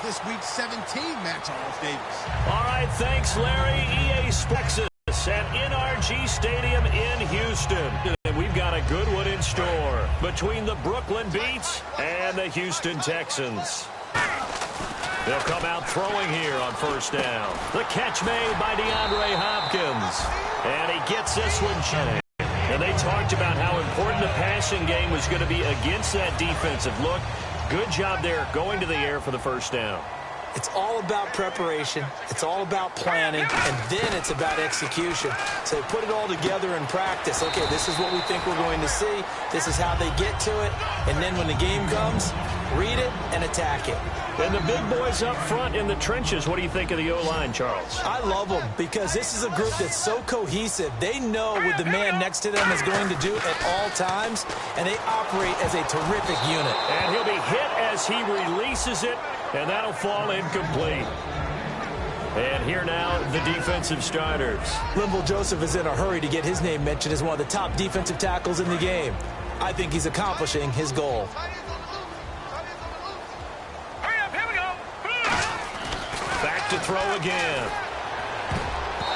this Week 17 match, Charles Davis. All right, thanks, Larry. EA Texas at NRG Stadium in Houston. And we've got a good one in store between the Brooklyn Beats and the Houston Texans. They'll come out throwing here on first down. The catch made by DeAndre Hopkins. And he gets this one changed. And they talked about how important the passing game was going to be against that defensive look. Good job there going to the air for the first down. It's all about preparation. It's all about planning. And then it's about execution. So put it all together in practice. Okay, this is what we think we're going to see. This is how they get to it. And then when the game comes, read it and attack it. And the big boys up front in the trenches, what do you think of the O-line, Charles? I love them because this is a group that's so cohesive. They know what the man next to them is going to do at all times, and they operate as a terrific unit. And he'll be hit as he releases it, and that'll fall incomplete. And here now, the defensive starters. Linval Joseph is in a hurry to get his name mentioned as one of the top defensive tackles in the game. I think he's accomplishing his goal. Back to throw again.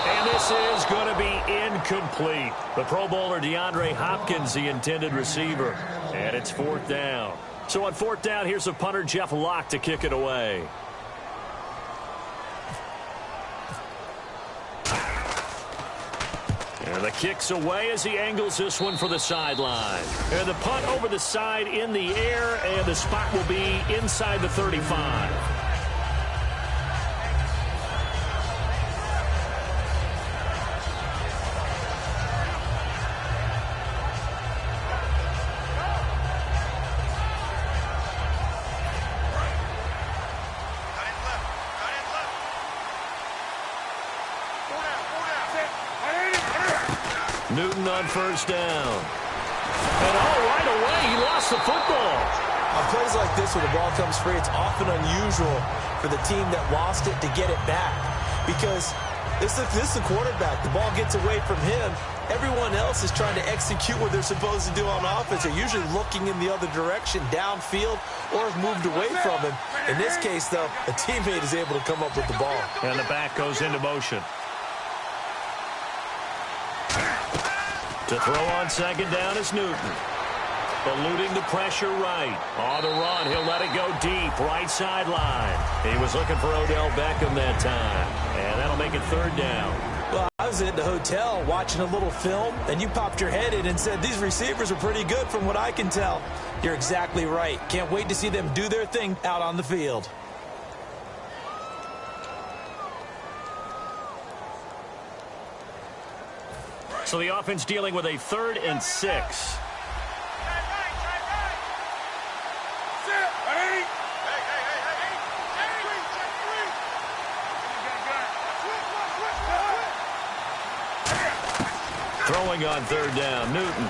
And this is going to be incomplete. The Pro Bowler DeAndre Hopkins, the intended receiver. And it's fourth down. So on fourth down, here's the punter, Jeff Locke, to kick it away. And the kick's away as he angles this one for the sideline. And the punt over the side in the air, and the spot will be inside the 35. Newton on first down. And right away, he lost the football. On plays like this where the ball comes free, it's often unusual for the team that lost it to get it back. Because this is the quarterback. The ball gets away from him. Everyone else is trying to execute what they're supposed to do on offense. They're usually looking in the other direction, downfield, or have moved away from him. In this case, though, a teammate is able to come up with the ball. And the back goes into motion. To throw on second down is Newton. Eluding the pressure right. On the run, he'll let it go deep, right sideline. He was looking for Odell Beckham that time. And that'll make it third down. Well, I was at the hotel watching a little film, and you popped your head in and said, these receivers are pretty good from what I can tell. You're exactly right. Can't wait to see them do their thing out on the field. So the offense dealing with a 3rd and 6. Throwing on third down, Newton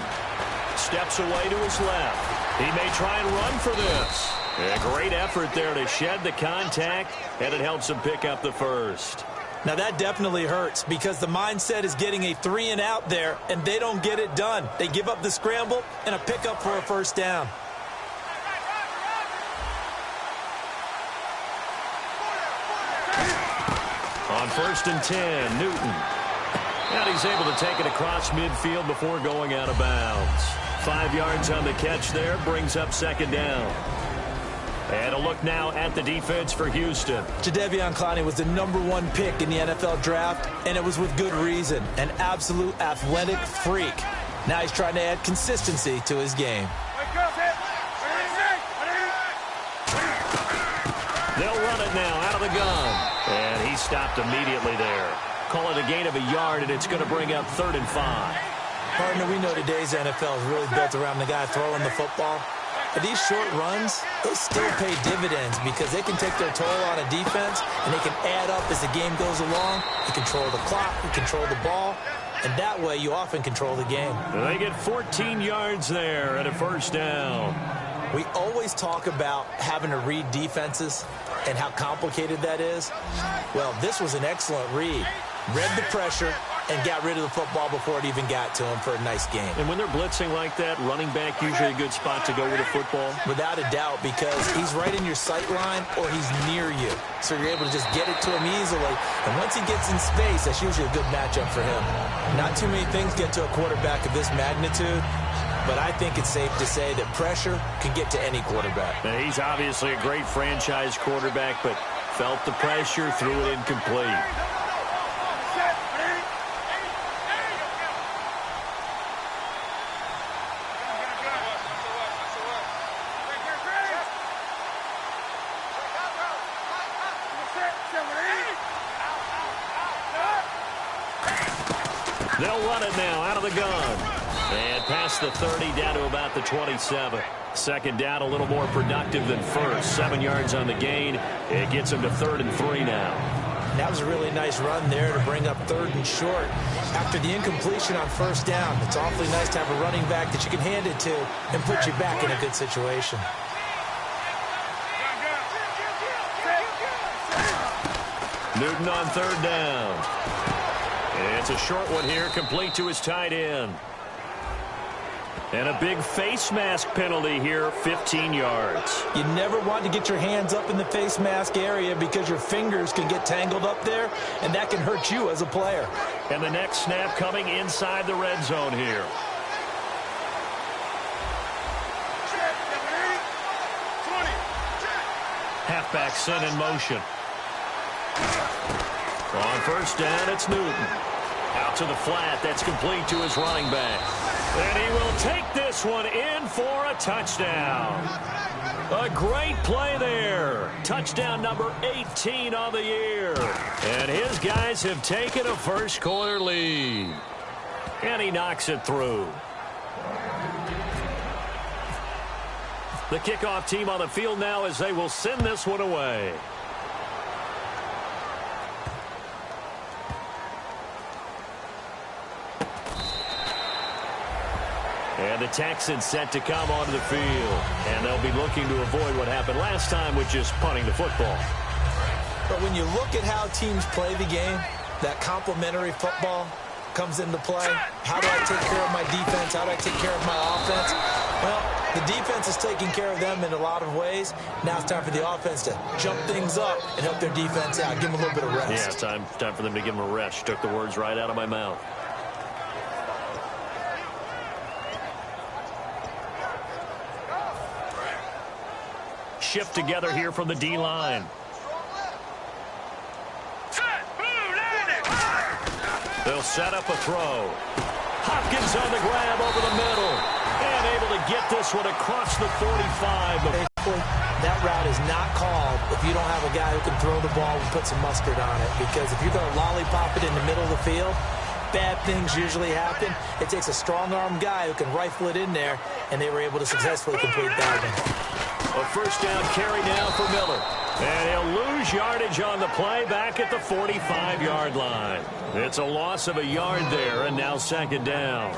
steps away to his left. He may try and run for this. A great effort there to shed the contact, and it helps him pick up the first. Now that definitely hurts because the mindset is getting a 3 and out there, and they don't get it done. They give up the scramble and a pickup for a first down. On 1st and 10, Newton. And he's able to take it across midfield before going out of bounds. 5 yards on the catch there, brings up second down. And a look now at the defense for Houston. Jadeveon Clowney was the #1 pick in the NFL draft, and it was with good reason. An absolute athletic freak. Now he's trying to add consistency to his game. They'll run it now out of the gun. And he stopped immediately there. Call it a gain of a yard, and it's going to bring up 3rd and 5. Partner, we know today's NFL is really built around the guy throwing the football. But these short runs, they still pay dividends because they can take their toll on a defense, and they can add up as the game goes along. You control the clock, you control the ball, and that way you often control the game. They get 14 yards there at a first down. We always talk about having to read defenses and how complicated that is. Well, this was an excellent read. Read the pressure, and got rid of the football before it even got to him for a nice game. And when they're blitzing like that, running back usually a good spot to go with a football? Without a doubt, because he's right in your sight line or he's near you. So you're able to just get it to him easily. And once he gets in space, that's usually a good matchup for him. Not too many things get to a quarterback of this magnitude, but I think it's safe to say that pressure can get to any quarterback. Now, he's obviously a great franchise quarterback, but felt the pressure, threw it incomplete. They'll run it now out of the gun. And past the 30 down to about the 27. Second down a little more productive than first. 7 yards on the gain. It gets them to 3rd and 3 now. That was a really nice run there to bring up 3rd and short. After the incompletion on 1st down, it's awfully nice to have a running back that you can hand it to and put you back in a good situation. Newton on 3rd down. It's a short one here, complete to his tight end. And a big face mask penalty here, 15 yards. You never want to get your hands up in the face mask area because your fingers can get tangled up there, and that can hurt you as a player. And the next snap coming inside the red zone here. Halfback sent in motion. On 1st down, it's Newton. Out to the flat. That's complete to his running back. And he will take this one in for a touchdown. A great play there. Touchdown number 18 on the year. And his guys have taken a first-quarter lead. And he knocks it through. The kickoff team on the field now as they will send this one away. And the Texans set to come onto the field. And they'll be looking to avoid what happened last time, which is punting the football. But when you look at how teams play the game, that complementary football comes into play. How do I take care of my defense? How do I take care of my offense? Well, the defense is taking care of them in a lot of ways. Now it's time for the offense to jump things up and help their defense out. Give them a little bit of rest. Yeah, time for them to give them a rest. You took the words right out of my mouth. Shift together here from the D-line. They'll set up a throw. Hopkins on the grab over the middle. And able to get this one across the 45. That route is not called if you don't have a guy who can throw the ball and put some mustard on it. Because if you're going to lollipop it in the middle of the field, bad things usually happen. It takes a strong-arm guy who can rifle it in there, and they were able to successfully complete that one. A first down carry now for Miller. And he'll lose yardage on the play back at the 45-yard line. It's a loss of a yard there, and now 2nd down.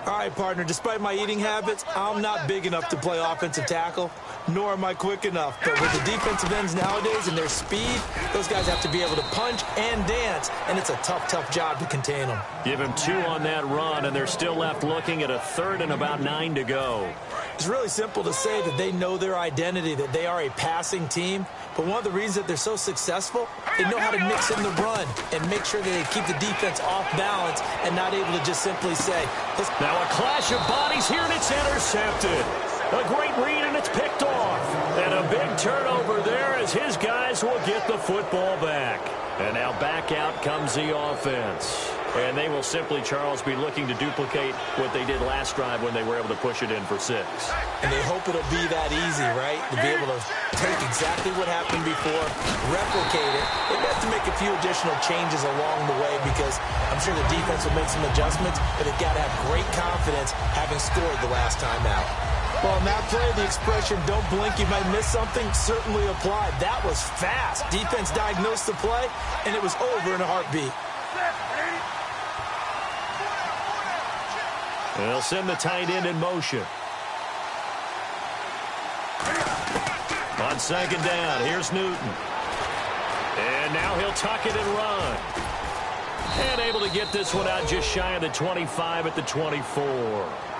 All right, partner, despite my eating habits, I'm not big enough to play offensive tackle, nor am I quick enough. But with the defensive ends nowadays and their speed, those guys have to be able to punch and dance, and it's a tough, tough job to contain them. Give him 2 on that run, and they're still left looking at a 3rd and about 9 to go. It's really simple to say that they know their identity, that they are a passing team. But one of the reasons that they're so successful, they know how to mix in the run and make sure that they keep the defense off balance and not able to just simply say, let's... Now a clash of bodies here, and it's intercepted. A great read, and it's picked off. And a big turnover there as his guys will get the football back. And now back out comes the offense. And they will simply, Charles, be looking to duplicate what they did last drive when they were able to push it in for 6. And they hope it'll be that easy, right? To be able to take exactly what happened before, replicate it. They have to make a few additional changes along the way because I'm sure the defense will make some adjustments, but they've got to have great confidence having scored the last time out. Well, in that play, the expression, don't blink, you might miss something, certainly applied. That was fast. Defense diagnosed the play, and it was over in a heartbeat. They'll send the tight end in motion. On 2nd down, here's Newton. And now he'll tuck it and run. And able to get this one out just shy of the 25 at the 24.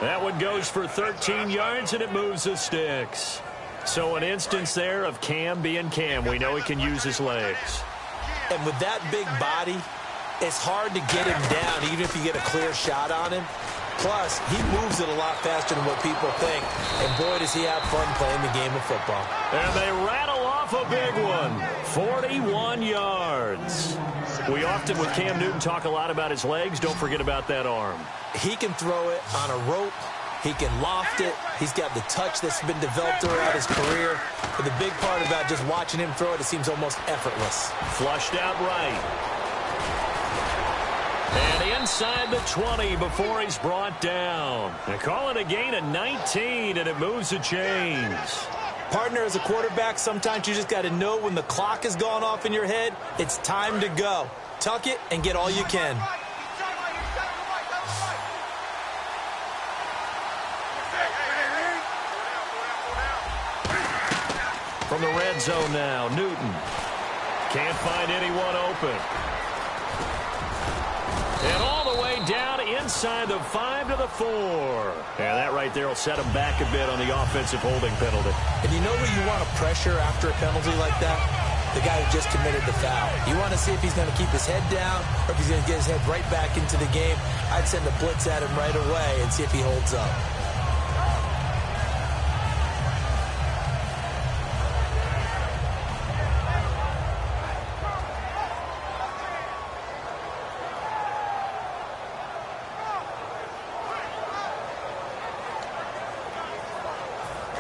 That one goes for 13 yards, and it moves the sticks. So an instance there of Cam being Cam. We know he can use his legs. And with that big body, it's hard to get him down, even if you get a clear shot on him. Plus, he moves it a lot faster than what people think. And boy, does he have fun playing the game of football. And they rattle off a big one. 41 yards. We often, with Cam Newton, talk a lot about his legs. Don't forget about that arm. He can throw it on a rope. He can loft it. He's got the touch that's been developed throughout his career. But the big part about just watching him throw it, it seems almost effortless. Flushed out right. And inside the 20 before he's brought down. They call it a gain of 19, and it moves the chains. Partner, as a quarterback, sometimes you just got to know when the clock has gone off in your head, it's time to go. Tuck it and get all you can. From the red zone now, Newton. Can't find anyone open. And all the way down inside the 5 to the 4. And that right there will set him back a bit on the offensive holding penalty. And you know who you want to pressure after a penalty like that? The guy who just committed the foul. You want to see if he's going to keep his head down or if he's going to get his head right back into the game. I'd send a blitz at him right away and see if he holds up.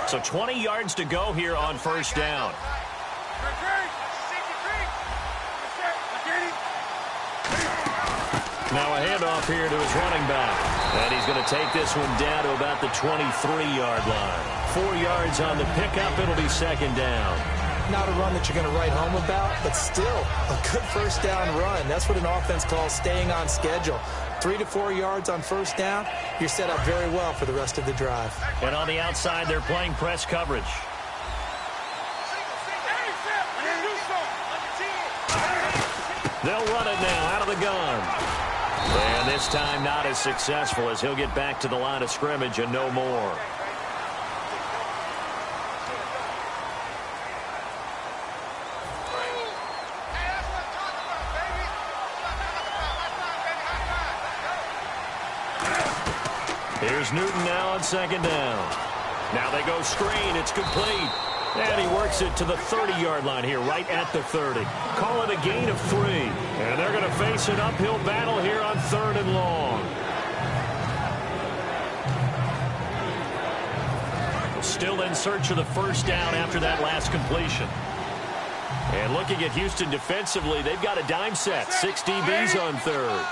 So 20 yards to go here on first down. Now a handoff here to his running back. And he's going to take this one down to about the 23-yard line. 4 yards on the pickup. It'll be second down. Not a run that you're going to write home about, but still a good first down run. That's what an offense calls staying on schedule. 3 to 4 yards on first down, you're set up very well for the rest of the drive. And on the outside, they're playing press coverage. They'll run it now out of the gun. And this time not as successful as he'll get back to the line of scrimmage and no more. Here's Newton now on second down. Now they go screen. It's complete. And he works it to the 30-yard line here, right at the 30. Call it a gain of 3. And they're going to face an uphill battle here on 3rd and long. Still in search of the first down after that last completion. And looking at Houston defensively, they've got a dime set. 6 DBs on 3rd.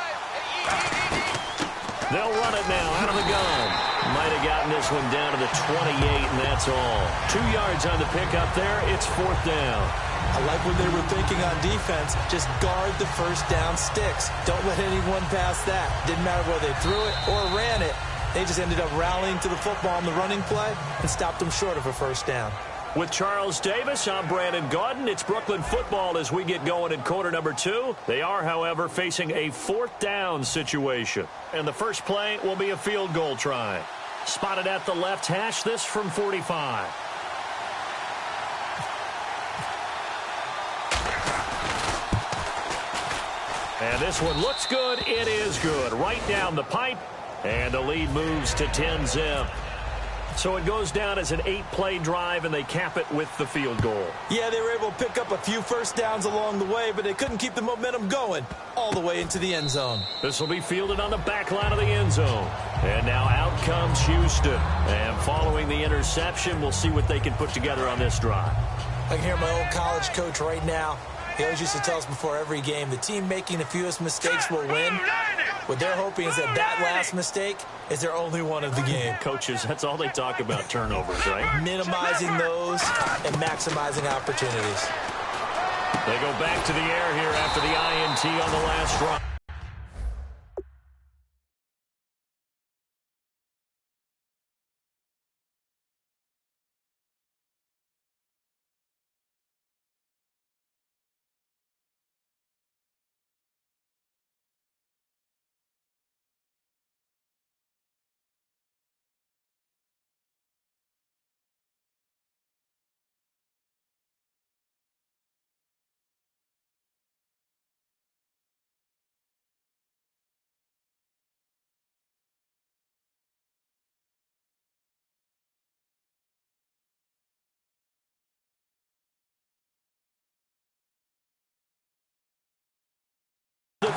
They'll run it now out of the gun. Might have gotten this one down to the 28, and that's all. 2 yards on the pickup there. It's 4th down. I like what they were thinking on defense. Just guard the first down sticks. Don't let anyone pass that. Didn't matter whether they threw it or ran it. They just ended up rallying to the football on the running play and stopped them short of a first down. With Charles Davis, I'm Brandon Gaudin. It's Brooklyn football as we get going in quarter number 2. They are, however, facing a 4th down situation. And the first play will be a field goal try. Spotted at the left hash, this from 45. And this one looks good. It is good. Right down the pipe. And the lead moves to 10-zip. So it goes down as an 8-play drive, and they cap it with the field goal. Yeah, they were able to pick up a few first downs along the way, but they couldn't keep the momentum going all the way into the end zone. This will be fielded on the back line of the end zone. And now out comes Houston. And following the interception, we'll see what they can put together on this drive. I can hear my old college coach right now. He always used to tell us before every game, the team making the fewest mistakes will win. What they're hoping is that last mistake is their only one of the game. Coaches, that's all they talk about, turnovers, right? Minimizing those and maximizing opportunities. They go back to the air here after the INT on the last drive.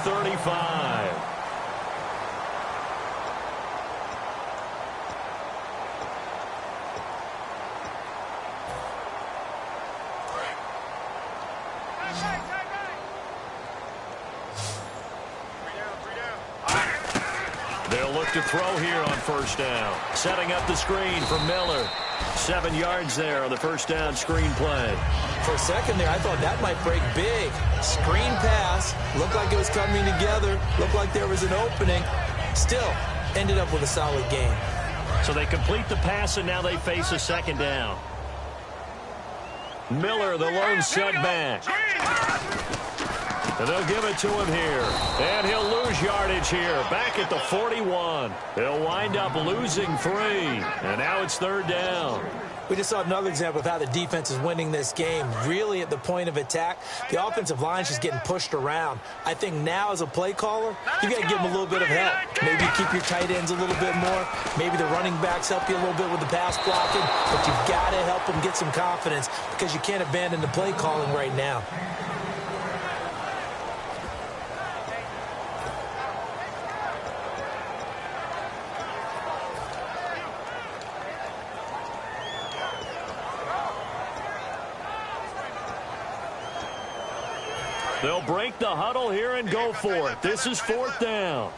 35. They'll look to throw here on first down. Setting up the screen for Miller. 7 yards there on the first down screen play. For a second there, I thought that might break big. Screen pass. Looked like it was coming together. Looked like there was an opening. Still, ended up with a solid gain. So they complete the pass, and now they face a second down. Miller, the lone setback. And they'll give it to him here. And he'll lose yardage here. Back at the 41. He'll wind up losing 3. And now it's third down. We just saw another example of how the defense is winning this game. Really at the point of attack, the offensive line's just getting pushed around. I think now as a play caller, you got to give them a little bit of help. Maybe keep your tight ends a little bit more. Maybe the running backs help you a little bit with the pass blocking. But you've got to help them get some confidence because you can't abandon the play calling right now. They'll break the huddle here and go for it. This is fourth down.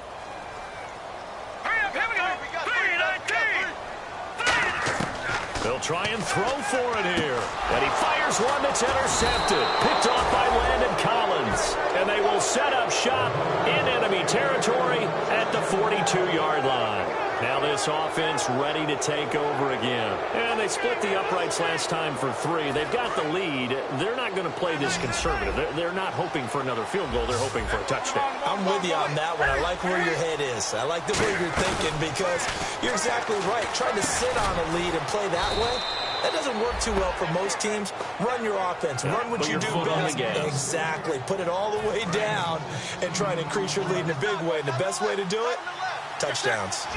They'll try and throw for it here. And he fires one that's intercepted. Picked off by Landon Collins. And they will set up shop in enemy territory at the 42-yard line. Now this offense ready to take over again. And they split the uprights last time for 3. They've got the lead. They're not going to play this conservative. They're not hoping for another field goal. They're hoping for a touchdown. I'm with you on that one. I like where your head is. I like the way you're thinking because you're exactly right. Trying to sit on a lead and play that way, that doesn't work too well for most teams. Run your offense. Run what you do best. Exactly. Put it all the way down and try to increase your lead in a big way. And the best way to do it, touchdowns.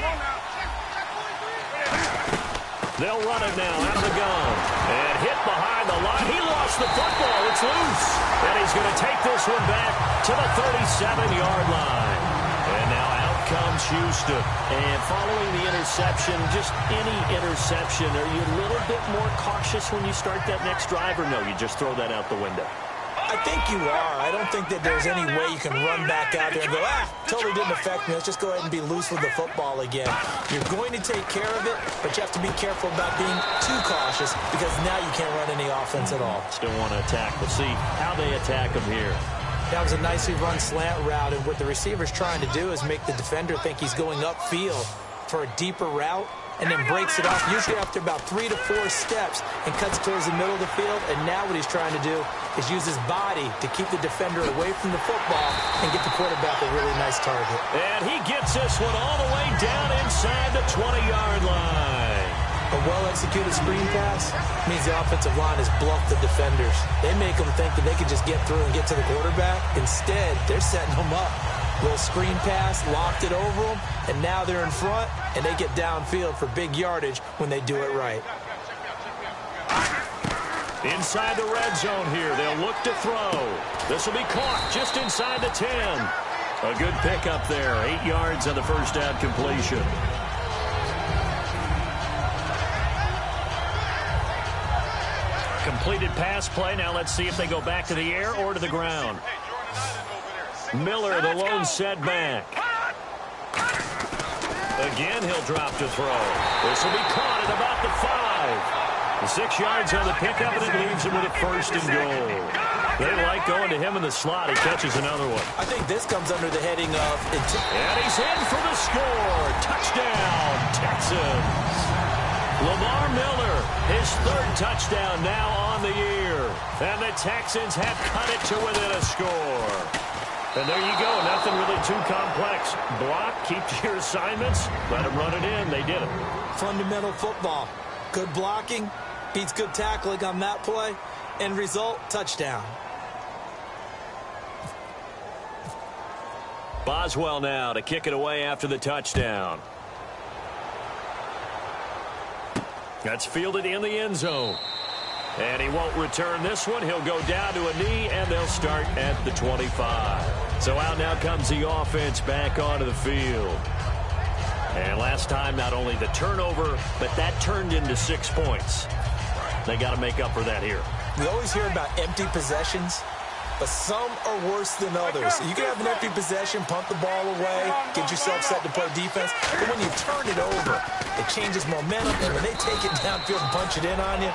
They'll run it now out of the gun. And hit behind the line. He lost the football. It's loose. And he's going to take this one back to the 37-yard line. And now out comes Houston. And following the interception, just any interception, are you a little bit more cautious when you start that next drive, or no, you just throw that out the window? I think you are. I don't think that there's any way you can run back out there and go, totally didn't affect me. Let's just go ahead and be loose with the football again. You're going to take care of it, but you have to be careful about being too cautious because now you can't run any offense at all. Still want to attack. We'll see how they attack them here. That was a nicely run slant route, and what the receiver's trying to do is make the defender think he's going upfield for a deeper route, and then breaks it off, usually after about 3 to 4 steps, and cuts towards the middle of the field. And now what he's trying to do is use his body to keep the defender away from the football and get the quarterback a really nice target. And he gets this one all the way down inside the 20-yard line. A well-executed screen pass means the offensive line has bluffed the defenders. They make them think that they can just get through and get to the quarterback. Instead, they're setting them up. Little screen pass, locked it over them, and now they're in front, and they get downfield for big yardage when they do it right. Inside the red zone here, they'll look to throw. This will be caught just inside the 10. A good pickup there, 8 yards on the first down completion. Completed pass play. Now let's see if they go back to the air or to the ground. Miller, the lone setback. Again, he'll drop to throw. This will be caught at about the 5. 6 yards on the pickup, and it leaves him with a first and goal. They like going to him in the slot. He catches another one. I think this comes under the heading of... And he's in for the score. Touchdown, Texans. Lamar Miller, his 3rd touchdown now on the year. And the Texans have cut it to within a score. And there you go. Nothing really too complex. Block, keep to your assignments, let them run it in. They did it. Fundamental football. Good blocking beats good tackling on that play. End result, touchdown. Boswell now to kick it away after the touchdown. That's fielded in the end zone. And he won't return this one. He'll go down to a knee, and they'll start at the 25. So out now comes the offense back onto the field. And last time, not only the turnover, but that turned into 6 points. They got to make up for that here. We always hear about empty possessions, but some are worse than others. You can have an empty possession, punt the ball away, get yourself set to play defense, but when you turn it over, it changes momentum, and when they take it downfield and punch it in on you,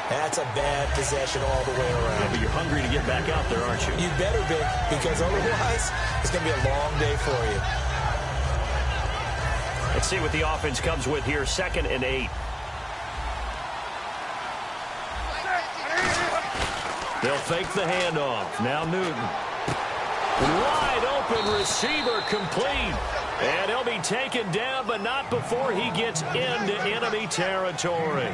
that's a bad possession all the way around. Yeah, but you're hungry to get back out there, aren't you? You better be, because otherwise, it's going to be a long day for you. Let's see what the offense comes with here. 2nd and 8. They'll fake the handoff. Now Newton. Wide open receiver complete. And he'll be taken down, but not before he gets into enemy territory.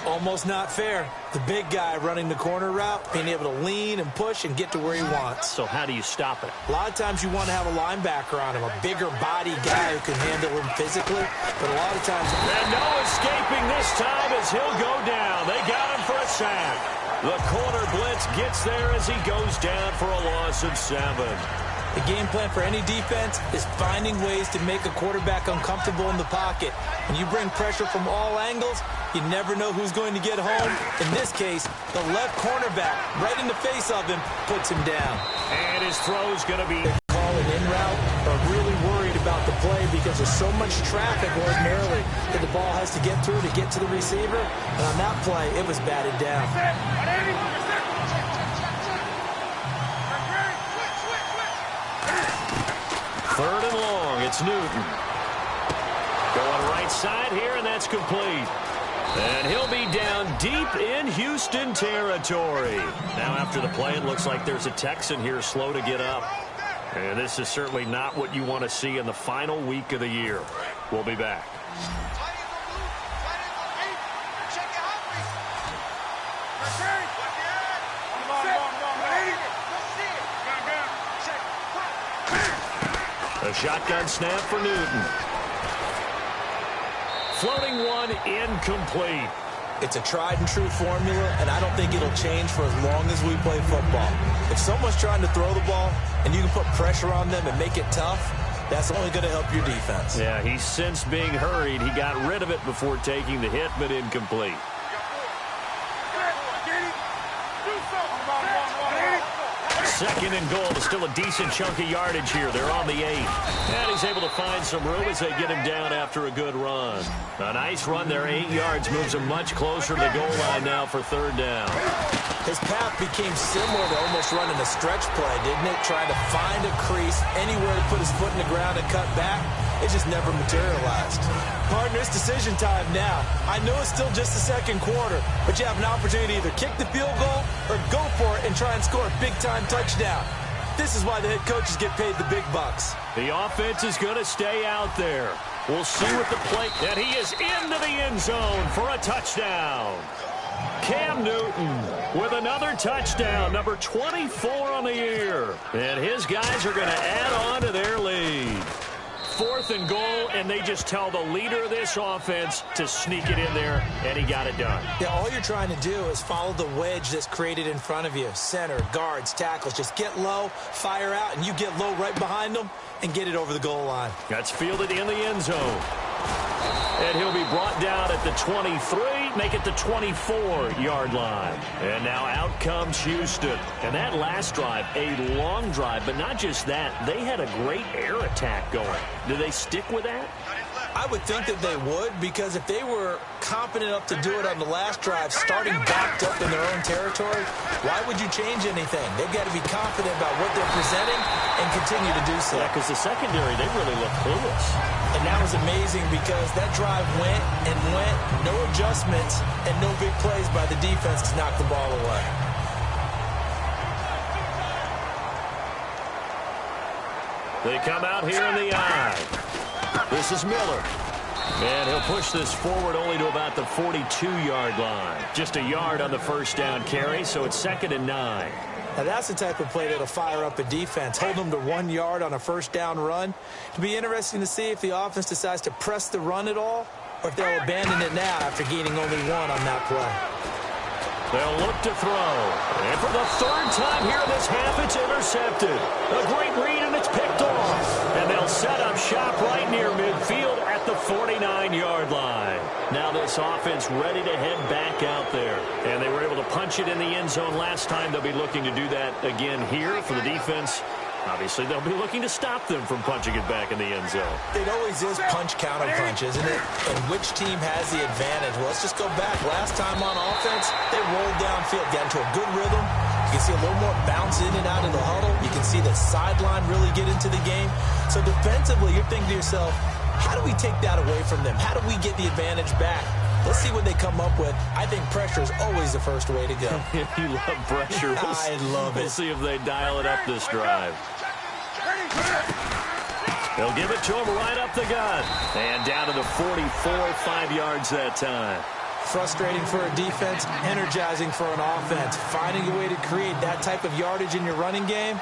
Almost not fair. The big guy running the corner route, being able to lean and push and get to where he wants. So how do you stop it? A lot of times you want to have a linebacker on him, a bigger body guy who can handle him physically. But a lot of times... And no escaping this time as he'll go down. They got him for a sack. The corner blitz gets there as he goes down for a loss of 7. The game plan for any defense is finding ways to make a quarterback uncomfortable in the pocket. When you bring pressure from all angles, you never know who's going to get home. In this case, the left cornerback, right in the face of him, puts him down. And his throw's going to be... They call an in-route, are really worried about the play because there's so much traffic ordinarily that the ball has to get through to get to the receiver. And on that play, it was batted down. 3rd and long. It's Newton. Going right side here, and that's complete. And he'll be down deep in Houston territory. Now after the play, it looks like there's a Texan here slow to get up. And this is certainly not what you want to see in the final week of the year. We'll be back. A shotgun snap for Newton. Floating one, incomplete. It's a tried-and-true formula, and I don't think it'll change for as long as we play football. If someone's trying to throw the ball and you can put pressure on them and make it tough, that's only going to help your defense. Yeah, he's since being hurried. He got rid of it before taking the hit, but incomplete. Second and goal. Still a decent chunk of yardage here. They're on the 8. And he's able to find some room as they get him down after a good run. A nice run there. 8 yards moves him much closer to the goal line now for 3rd down. His path became similar to almost running a stretch play, didn't it? Trying to find a crease, anywhere to put his foot in the ground and cut back. It just never materialized. Partner, it's decision time now. I know it's still just the 2nd quarter, but you have an opportunity to either kick the field goal or go for it and try and score a big-time touchdown. This is why the head coaches get paid the big bucks. The offense is going to stay out there. We'll see what the play... And he is into the end zone for a touchdown. Cam Newton with another touchdown, number 24 on the year. And his guys are going to add on to their lead. 4th and goal, and they just tell the leader of this offense to sneak it in there, and he got it done. Yeah, all you're trying to do is follow the wedge that's created in front of you. Center, guards, tackles. Just get low, fire out, and you get low right behind them and get it over the goal line. That's fielded in the end zone. And he'll be brought down at the 23, make it the 24-yard line. And now out comes Houston. And that last drive, a long drive, but not just that. They had a great air attack going. Do they stick with that? I would think that they would, because if they were competent enough to do it on the last drive, starting backed up in their own territory, why would you change anything? They've got to be confident about what they're presenting and continue to do so. Yeah, because the secondary, they really look clueless. And that was amazing because that drive went and went, no adjustments, and no big plays by the defense to knock the ball away. They come out here in the eye. This is Miller. And he'll push this forward only to about the 42-yard line. Just a yard on the first down carry, so it's 2nd and 9. Now that's the type of play that'll fire up a defense. Hold them to 1 yard on a first down run. It'll be interesting to see if the offense decides to press the run at all or if they'll abandon it now after gaining only 1 on that play. They'll look to throw. And for the third time here in this half, it's intercepted. A great read, and it's picked off. And they'll set up shop right near midfield at the 49-yard line. Now this offense ready to head back out there. And they were able to punch it in the end zone last time. They'll be looking to do that again here for the defense. Obviously, they'll be looking to stop them from punching it back in the end zone. It always is punch-counter punch, isn't it? And which team has the advantage? Well, let's just go back. Last time on offense, they rolled downfield, got into a good rhythm. You can see a little more bounce in and out of the huddle. You can see the sideline really get into the game. So defensively, you're thinking to yourself, how do we take that away from them? How do we get the advantage back? Let's see what they come up with. I think pressure is always the first way to go. You love pressure. I love it. We'll see if they dial it up this drive. They'll give it to him right up the gut. And down to the 44, 5 yards that time. Frustrating for a defense, energizing for an offense. Finding a way to create that type of yardage in your running game,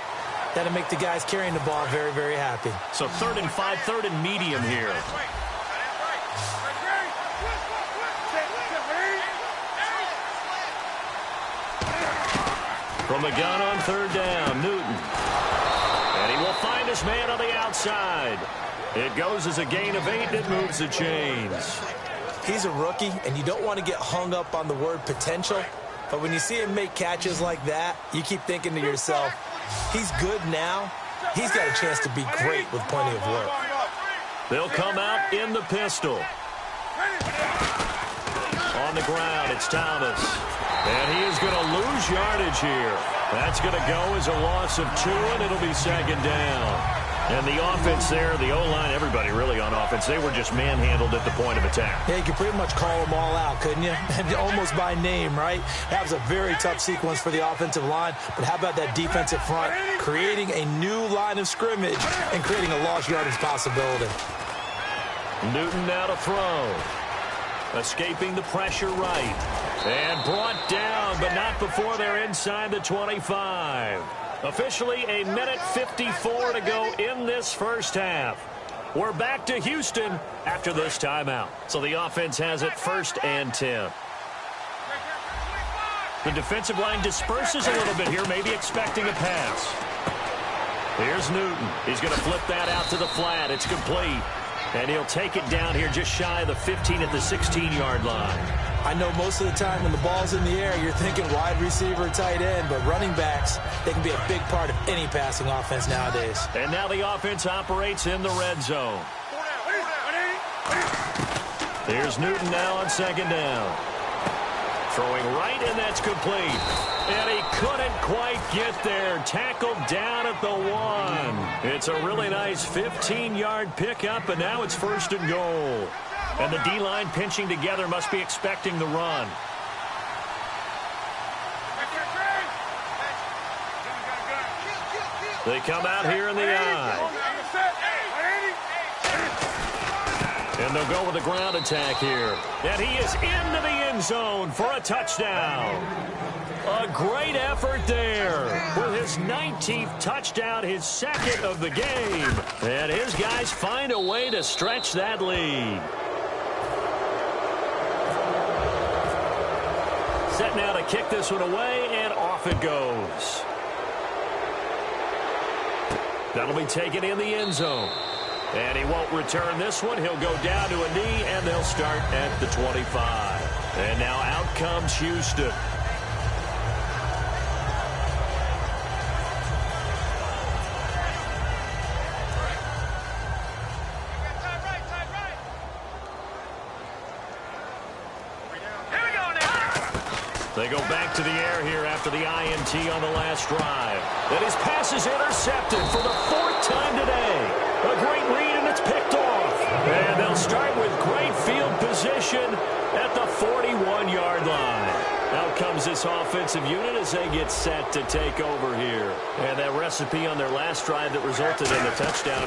that'll make the guys carrying the ball very, very happy. So 3rd and 5, 3rd and medium here. From the gun on 3rd down, Newton. And he will find his man on the outside. It goes as a gain of 8. It moves the chains. He's a rookie, and you don't want to get hung up on the word potential. But when you see him make catches like that, you keep thinking to yourself, he's good now. He's got a chance to be great with plenty of work. They'll come out in the pistol. On the ground, it's Thomas. And he is going to lose yardage here. That's going to go as a loss of 2, and it'll be 2nd down. And the offense there, the O-line, everybody really on offense, they were just manhandled at the point of attack. Yeah, you could pretty much call them all out, couldn't you? Almost by name, right? That was a very tough sequence for the offensive line. But how about that defensive front creating a new line of scrimmage and creating a lost yardage possibility? Newton now to throw. Escaping the pressure right. And brought down, but not before they're inside the 25. Officially a minute 54 to go in this first half. We're back to Houston after this timeout. So the offense has it 1st and 10. The defensive line disperses a little bit here, maybe expecting a pass. Here's Newton. He's going to flip that out to the flat. It's complete. And he'll take it down here just shy of the 15 at the 16-yard line. I know most of the time when the ball's in the air, you're thinking wide receiver, tight end, but running backs, they can be a big part of any passing offense nowadays. And now the offense operates in the red zone. Here's Newton now on 2nd down. Throwing right, and that's complete. And he couldn't quite get there. Tackled down at the 1. It's a really nice 15-yard pickup, and now it's 1st and goal. And the D-line pinching together must be expecting the run. They come out here in the eye. And they'll go with a ground attack here. And he is into the end zone for a touchdown. A great effort there with his 19th touchdown, his 2nd of the game. And his guys find a way to stretch that lead. Set now to kick this one away, and off it goes. That'll be taken in the end zone. And he won't return this one. He'll go down to a knee, and they'll start at the 25. And now out comes Houston. They go back to the air here after the INT on the last drive. And his pass is intercepted for the 4th time today. A great read, and it's picked off. And they'll start with great field position at the 41-yard line. Out comes this offensive unit as they get set to take over here. And that recipe on their last drive that resulted in the touchdown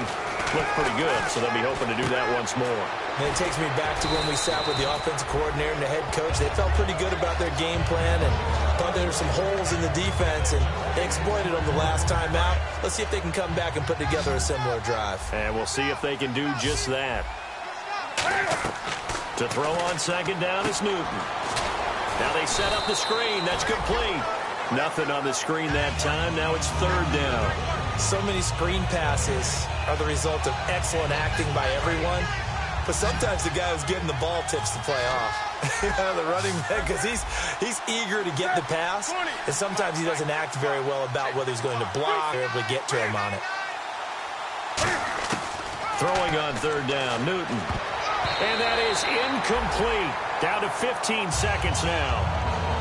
looked pretty good, so they'll be hoping to do that once more. And it takes me back to when we sat with the offensive coordinator and the head coach. They felt pretty good about their game plan and thought there were some holes in the defense, and they exploited them the last time out. Let's see if they can come back and put together a similar drive. And we'll see if they can do just that. To throw on 2nd down is Newton. Now they set up the screen. That's complete. Nothing on the screen that time. Now it's third down. So many screen passes are the result of excellent acting by everyone. But sometimes the guy who's getting the ball tips the play off. The running back, because he's eager to get the pass, and sometimes he doesn't act very well about whether he's going to block or able to get to him on it. Throwing on third down, Newton. And that is incomplete. Down to 15 seconds now.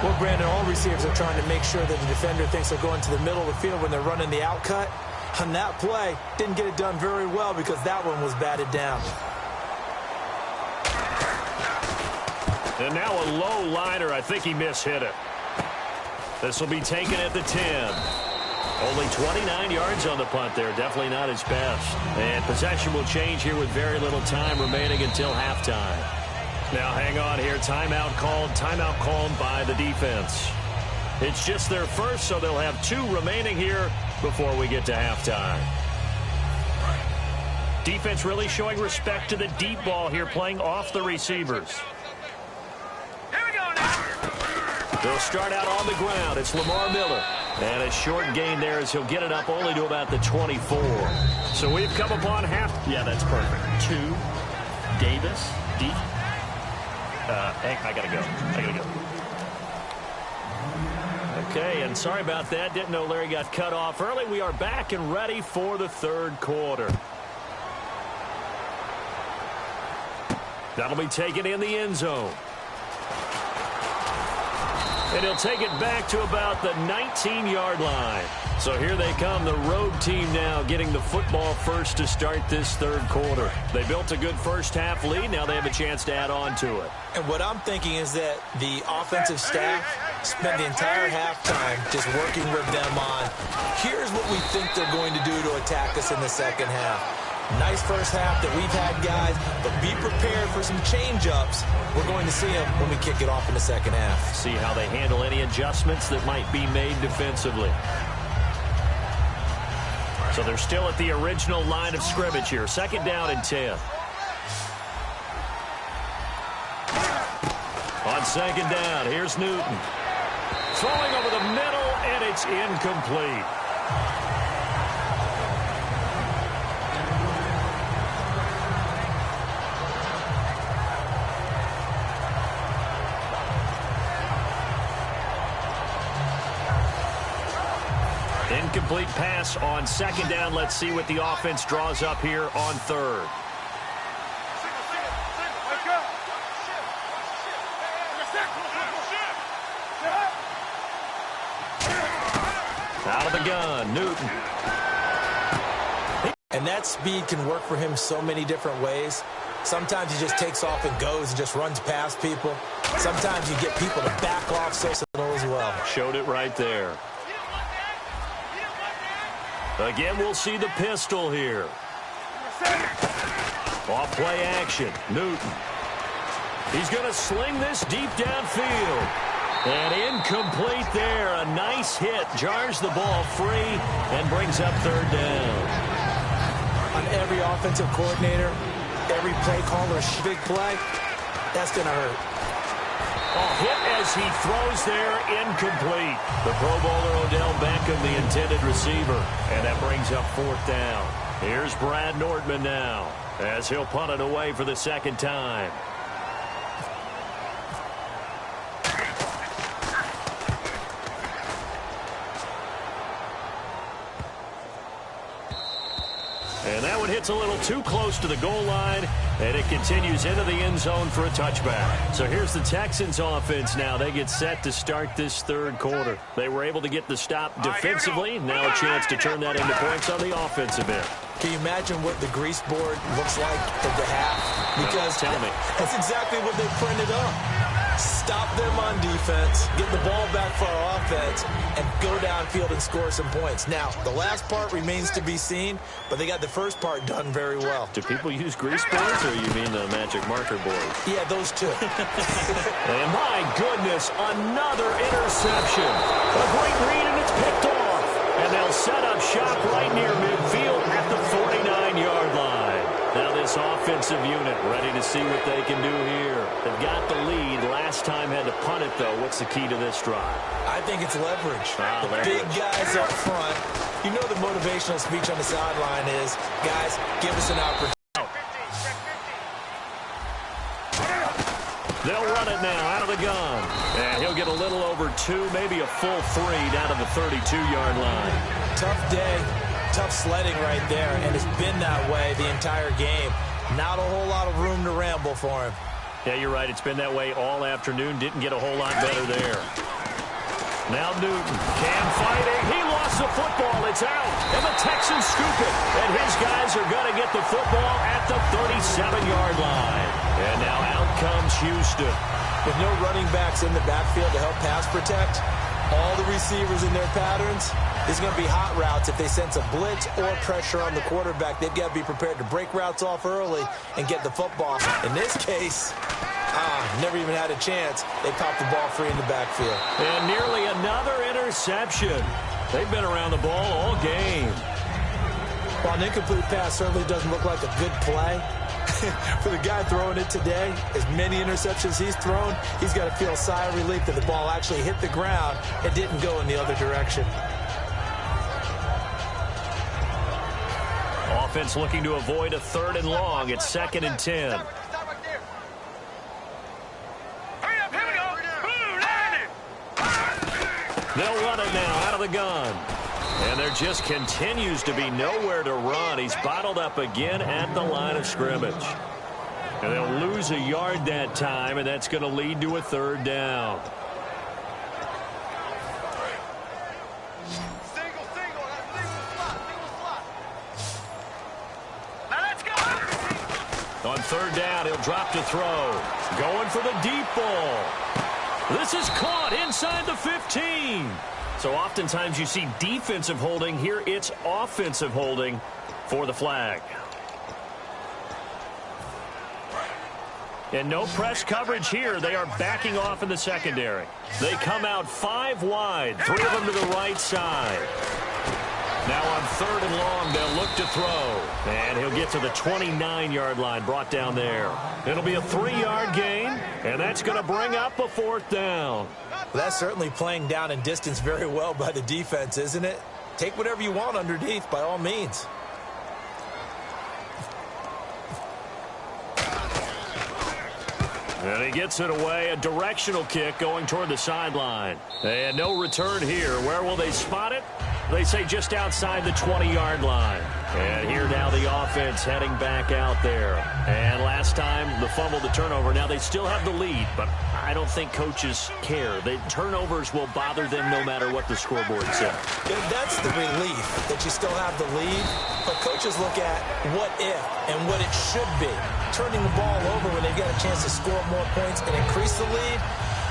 Well, Brandon, all receivers are trying to make sure that the defender thinks they're going to the middle of the field when they're running the out cut. On that play, didn't get it done very well because that one was batted down. And now a low liner. I think he mishit it. This will be taken at the 10. Only 29 yards on the punt there. Definitely not his best. And possession will change here with very little time remaining until halftime. Now hang on here. Timeout called by the defense. It's just their first, so they'll have 2 remaining here before we get to halftime. Defense really showing respect to the deep ball here, playing off the receivers. They'll start out on the ground. It's Lamar Miller. And a short gain there as he'll get it up only to about the 24. So we've come upon half. Yeah, that's perfect. 2, Davis, deep. Hey, I gotta go. Okay, and sorry about that. Didn't know Larry got cut off early. We are back and ready for the third quarter. That'll be taken in the end zone. And he'll take it back to about the 19-yard line. So here they come, the road team now getting the football first to start this third quarter. They built a good first-half lead. Now they have a chance to add on to it. And what I'm thinking is that the offensive staff spent the entire halftime just working with them on, here's what we think they're going to do to attack us in the second half. Nice first half that we've had, guys, but be prepared for some change-ups. We're going to see them when we kick it off in the second half. See how they handle any adjustments that might be made defensively. So they're still at the original line of scrimmage here. Second down and 10. On second down, here's Newton. Throwing over the middle, and it's incomplete. Incomplete pass on second down. Let's see what the offense draws up here on third. Out of the gun, Newton. And that speed can work for him so many different ways. Sometimes he just takes off and goes and just runs past people. Sometimes you get people to back off so as well. Showed it right there. Again, we'll see the pistol here. Off play action, Newton. He's going to sling this deep downfield. And incomplete there. A nice hit. Jars the ball free and brings up third down. On every offensive coordinator, every play caller, big play, that's going to hurt. Hit as he throws there, incomplete. The Pro Bowler Odell Beckham, the intended receiver. And that brings up fourth down. Here's Brad Nordman now as he'll punt it away for the second time. And that one hits a little too close to the goal line, and it continues into the end zone for a touchback. So here's the Texans offense now. They get set to start this third quarter. They were able to get the stop defensively. Now a chance to turn that into points on the offensive end. Can you imagine what the grease board looks like at the half? Because tell me. That's exactly what they printed up. Stop them on defense, get the ball back for our offense, and go downfield and score some points. Now, the last part remains to be seen, but they got the first part done very well. Do people use grease boards, or you mean the magic marker board? Yeah, those two. And my goodness, another interception. A great read, and it's picked off. And they'll set up shop right near midfield at the 49-yard line. Now this offensive unit ready to see what they can do here. They've got the lead. Last time had to punt it, though. What's the key to this drive? I think it's leverage. The leverage. Big guys up front. You know the motivational speech on the sideline is, guys, give us an opportunity. They'll run it now out of the gun. And he'll get a little over 2, maybe a full 3 down to the 32-yard line. Tough day, tough sledding right there, and it's been that way the entire game. Not a whole lot of room to ramble for him. Yeah, you're right. It's been that way all afternoon. Didn't get a whole lot better there. Now Newton. Cam fighting. He lost the football. It's out. And the Texans scoop it. And his guys are going to get the football at the 37-yard line. And now out comes Houston. With no running backs in the backfield to help pass protect, all the receivers in their patterns, it's going to be hot routes. If they sense a blitz or pressure on the quarterback, they've got to be prepared to break routes off early and get the football. In this case, never even had a chance. They popped the ball free in the backfield. And nearly another interception. They've been around the ball all game. While an incomplete pass certainly doesn't look like a good play, for the guy throwing it today, as many interceptions he's thrown, he's got to feel a sigh of relief that the ball actually hit the ground and didn't go in the other direction. Offense looking to avoid a 3rd and long. It's 2nd and 10. They'll run it now out of the gun. And there just continues to be nowhere to run. He's bottled up again at the line of scrimmage. And they'll lose a yard that time, and that's going to lead to a 3rd down. On 3rd down, he'll drop to throw. Going for the deep ball. This is caught inside the 15. So oftentimes you see defensive holding. Here it's offensive holding for the flag. And no press coverage here. They are backing off in the secondary. They come out 5 wide, 3 of them to the right side. Now on 3rd and long, they'll look to throw. And he'll get to the 29-yard line, brought down there. It'll be a 3-yard gain, and that's going to bring up a 4th down. Well, that's certainly playing down in distance very well by the defense, isn't it? Take whatever you want underneath, by all means. And he gets it away, a directional kick going toward the sideline. And no return here. Where will they spot it? They say just outside the 20-yard line. And here now the offense heading back out there. And last time, the fumble, the turnover. Now they still have the lead, but I don't think coaches care. The turnovers will bother them no matter what the scoreboard says. Yeah, that's the relief, that you still have the lead. But coaches look at what if and what it should be. Turning the ball over when they've got a chance to score more points and increase the lead,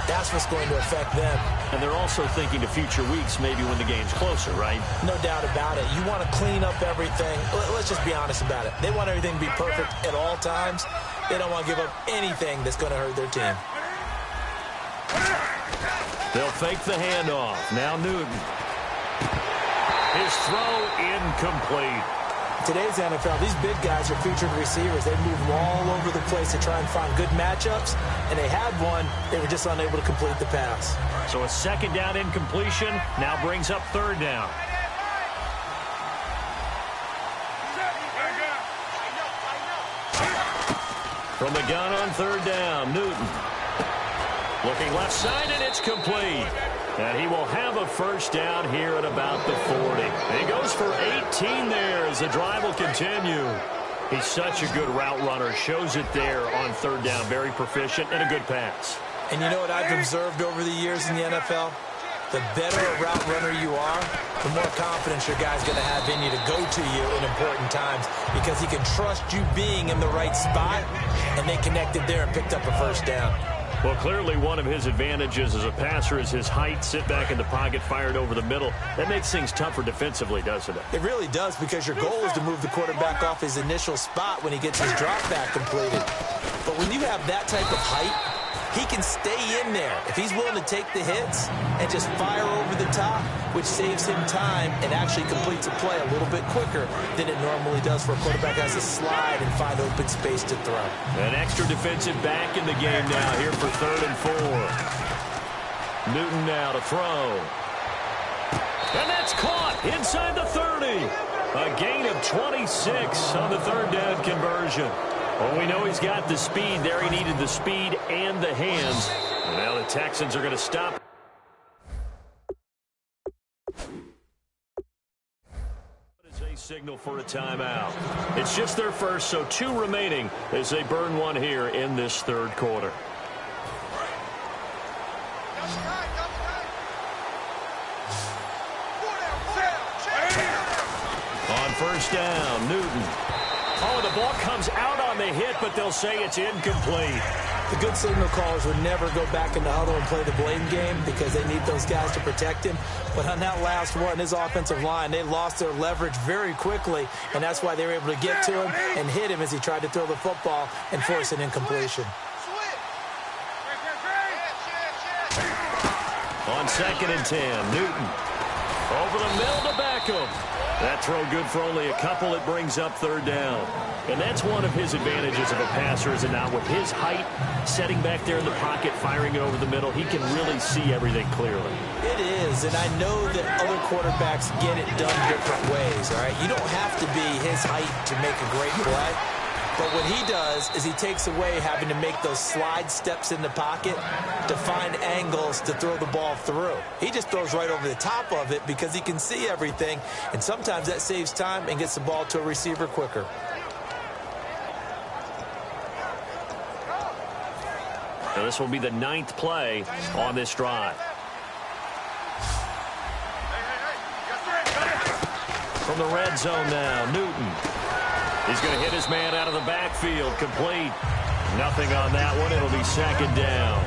that's what's going to affect them. And they're also thinking to future weeks, maybe when the game's closer, right? No doubt about it. You want to clean up everything. Let's just be honest about it. They want everything to be perfect at all times. They don't want to give up anything that's going to hurt their team. They'll fake the handoff. Now Newton. His throw incomplete. Today's NFL, these big guys are featured receivers. They move all over the place to try and find good matchups, and they had one. They were just unable to complete the pass. So a 2nd down incompletion now brings up 3rd down. From the gun on 3rd down, Newton. Looking left side, and it's complete. And he will have a 1st down here at about the 40. And he goes for 18 there as the drive will continue. He's such a good route runner. Shows it there on 3rd down. Very proficient and a good pass. And you know what I've observed over the years in the NFL? The better a route runner you are, the more confidence your guy's going to have in you to go to you in important times, because he can trust you being in the right spot, and they connected there and picked up a 1st down. Well, clearly one of his advantages as a passer is his height. Sit back in the pocket, fired over the middle. That makes things tougher defensively, doesn't it? It really does, because your goal is to move the quarterback off his initial spot when he gets his drop back completed. But when you have that type of height, he can stay in there. If he's willing to take the hits and just fire over the top, which saves him time and actually completes a play a little bit quicker than it normally does for a quarterback who has to slide and find open space to throw. An extra defensive back in the game now here for 3rd and 4. Newton now to throw. And that's caught inside the 30. A gain of 26 on the 3rd down conversion. Well, we know he's got the speed there. He needed the speed and the hands. And now the Texans are going to stop. As a signal for a timeout. It's just their first, so 2 remaining as they burn one here in this 3rd quarter. On 1st down, Newton. Oh, the ball comes out on the hit, but they'll say it's incomplete. The good signal callers would never go back in the huddle and play the blame game because they need those guys to protect him. But on that last one, his offensive line, they lost their leverage very quickly, and that's why they were able to get to him and hit him as he tried to throw the football and force an incompletion. On 2nd and 10, Newton. Over the middle to Beckham. That throw good for only a couple. It brings up 3rd down. And that's one of his advantages of a passer, is it not? With his height, setting back there in the pocket, firing it over the middle, he can really see everything clearly. It is, and I know that other quarterbacks get it done different ways, all right? You don't have to be his height to make a great play. But what he does is he takes away having to make those slide steps in the pocket to find angles to throw the ball through. He just throws right over the top of it because he can see everything, and sometimes that saves time and gets the ball to a receiver quicker. Now this will be the 9th play on this drive. From the red zone now, Newton. He's going to hit his man out of the backfield. Complete. Nothing on that one. It'll be 2nd down.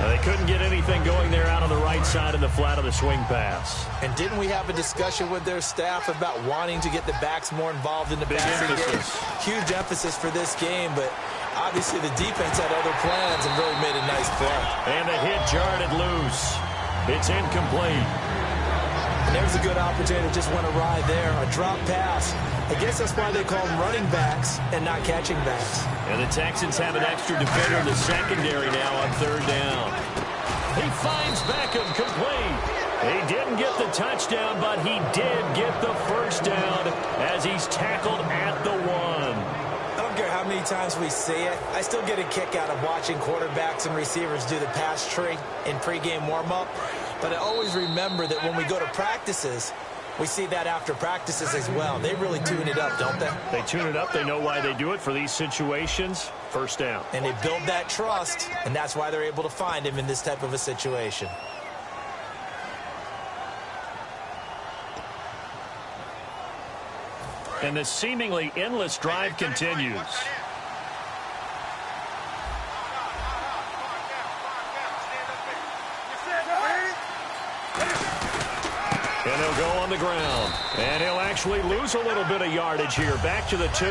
Now, they couldn't get anything going there out on the right side in the flat of the swing pass. And didn't we have a discussion with their staff about wanting to get the backs more involved in the passing game? Huge emphasis for this game, but obviously the defense had other plans and really made a nice play. And the hit jarred it loose. It's incomplete. And there's a good opportunity. Just went awry there. A drop pass. I guess that's why they call them running backs and not catching backs. And the Texans have an extra defender in the secondary now on 3rd down. He finds Beckham complete. He didn't get the touchdown, but he did get the 1st down as he's tackled at the 1. I don't care how many times we see it. I still get a kick out of watching quarterbacks and receivers do the pass tree in pregame warm-up. But I always remember that when we go to practices, we see that after practices as well. They really tune it up, don't they? They tune it up. They know why they do it for these situations. 1st down. And they build that trust, and that's why they're able to find him in this type of a situation. And this seemingly endless drive continues. And he'll go on the ground. And he'll actually lose a little bit of yardage here. Back to the 2.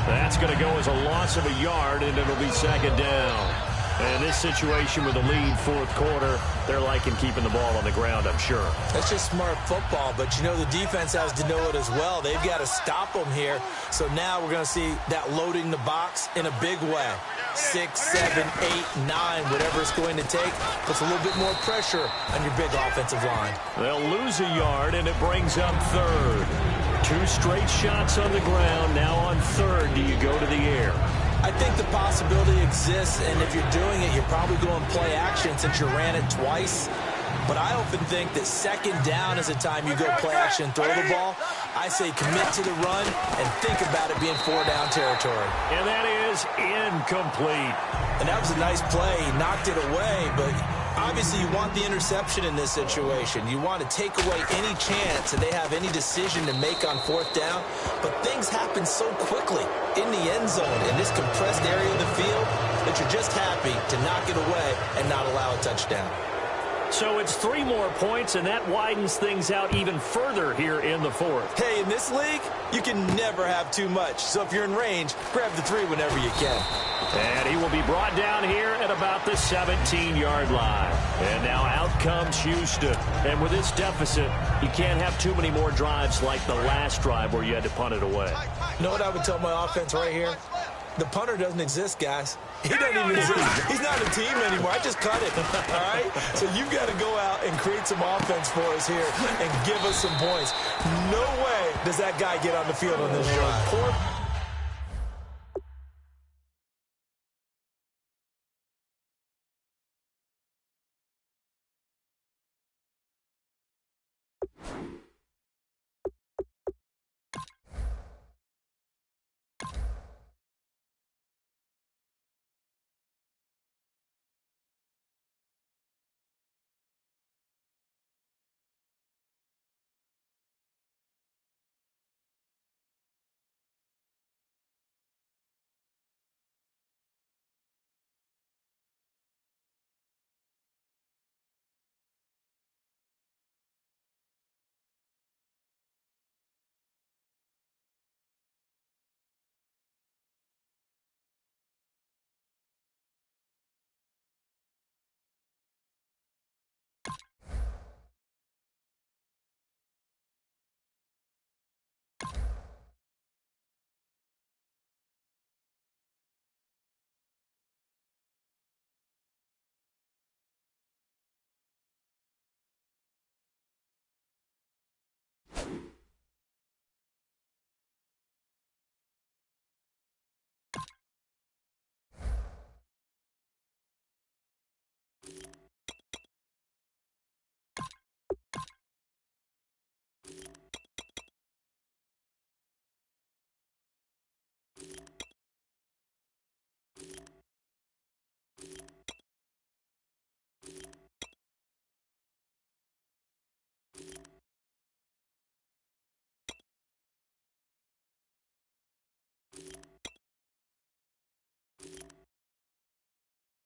That's going to go as a loss of a yard, and it'll be 2nd down. And this situation with the lead 4th quarter, they're liking keeping the ball on the ground, I'm sure. That's just smart football, but you know the defense has to know it as well. They've got to stop them here. So now we're going to see that loading the box in a big way. 6, 7, 8, 9, whatever it's going to take, puts a little bit more pressure on your big offensive line. They'll lose a yard, and it brings up 3rd. 2 straight shots on the ground. Now on 3rd, do you go to the air? I think the possibility exists, and if you're doing it, you're probably going play action since you ran it twice. But I often think that 2nd down is the time you go play action and throw the ball. I say commit to the run and think about it being 4-down territory. And that is incomplete. And that was a nice play. He knocked it away, but obviously you want the interception in this situation. You want to take away any chance that they have any decision to make on 4th down. But things happen so quickly in the end zone in this compressed area of the field that you're just happy to knock it away and not allow a touchdown. So it's 3 more points, and that widens things out even further here in the fourth. Hey, in this league, you can never have too much. So if you're in range, grab the 3 whenever you can. And he will be brought down here at about the 17-yard line. And now out comes Houston. And with this deficit, you can't have too many more drives like the last drive where you had to punt it away. You know what I would tell my offense right here? The punter doesn't exist, guys. He doesn't even exist. He's not a team anymore. I just cut him, all right? So you've got to go out and create some offense for us here and give us some points. No way does that guy get on the field on this drive.